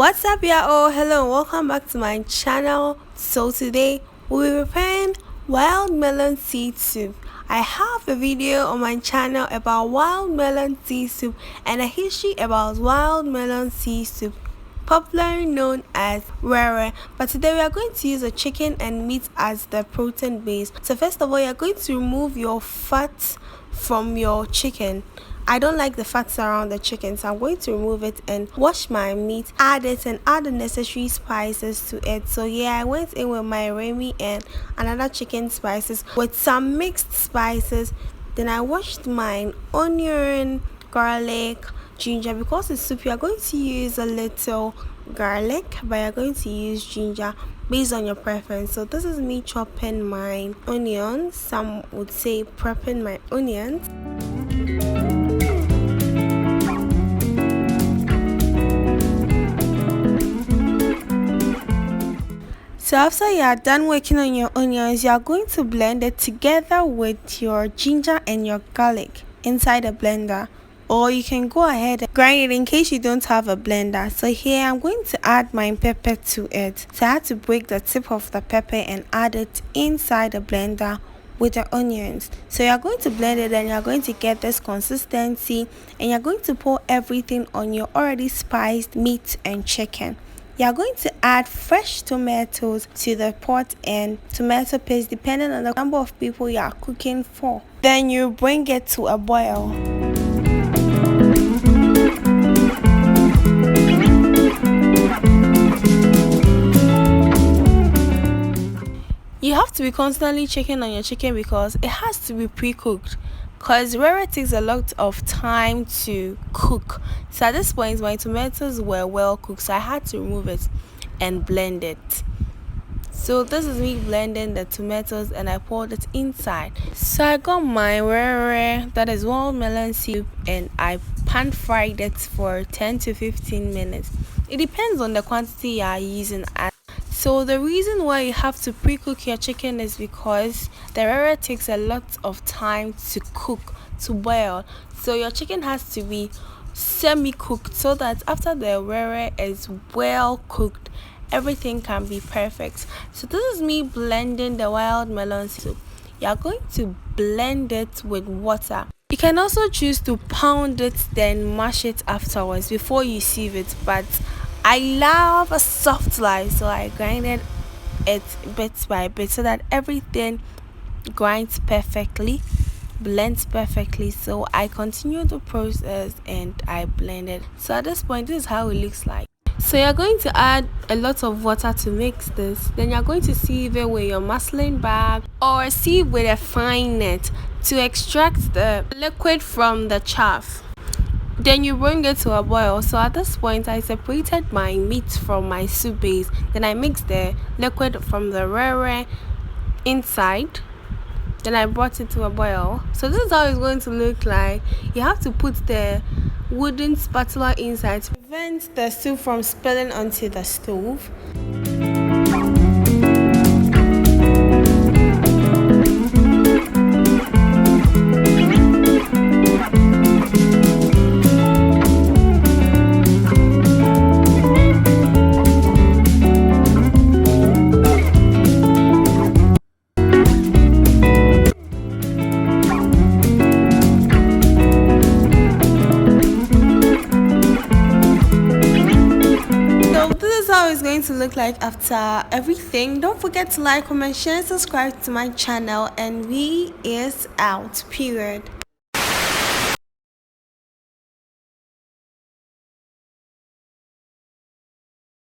What's up, y'all? Hello and welcome back to my channel. So today we'll be preparing wild melon seed soup. I have a video on my channel about wild melon seed soup and a history about wild melon seed soup, popularly known as Wrewre. But today we are going to use a chicken and meat as the protein base. So first of all, you're going to remove your fat from your chicken. I don't like the fats around the chicken, so I'm going to remove it and wash my meat, add it and add the necessary spices to it. So yeah, I went in with my Wrewre and another chicken spices with some mixed spices. Then I washed my onion, garlic, ginger. Because it's soup, you're going to use a little garlic, but you're going to use ginger based on your preference. So this is me chopping my onions. Some would say prepping my onions. So after you are done working on your onions, you are going to blend it together with your ginger and your garlic inside a blender, or you can go ahead and grind it in case you don't have a blender. So here I'm going to add my pepper to it. So I had to break the tip of the pepper and add it inside the blender with the onions. So you're going to blend it and you're going to get this consistency, and you're going to pour everything on your already spiced meat and chicken. You're going to add fresh tomatoes to the pot and tomato paste depending on the number of people you are cooking for. Then you bring it to a boil. You have to be constantly checking on your chicken because it has to be pre-cooked, because Wrewre takes a lot of time to cook. So at this point my tomatoes were well cooked, so I had to remove it and blend it. So this is me blending the tomatoes and I poured it inside. So I got my Wrewre, that is wild melon soup, and I pan fried it for 10 to 15 minutes. It depends on the quantity you are using. So the reason why you have to pre-cook your chicken is because the Wrewre takes a lot of time to cook, to boil. So your chicken has to be semi-cooked so that after the Wrewre is well cooked, everything can be perfect. So this is me blending the wild melon soup. You're going to blend it with water. You can also choose to pound it then mash it afterwards before you sieve it, but I love a soft life, so I grinded it bit by bit so that everything grinds perfectly, blends perfectly. So I continued the process and I blended. So at this point, this is how it looks like. So you're going to add a lot of water to mix this. Then you're going to sieve it with your muslin bag or sieve with a fine net to extract the liquid from the chaff. Then you bring it to a boil. So at this point I separated my meat from my soup base. Then I mixed the liquid from the Wrewre inside. Then I brought it to a boil. So this is how it's going to look like. You have to put the wooden spatula inside to prevent the soup from spilling onto the stove. How it's going to look like after everything. Don't forget to like, comment, share, and subscribe to my channel, and we is out, period.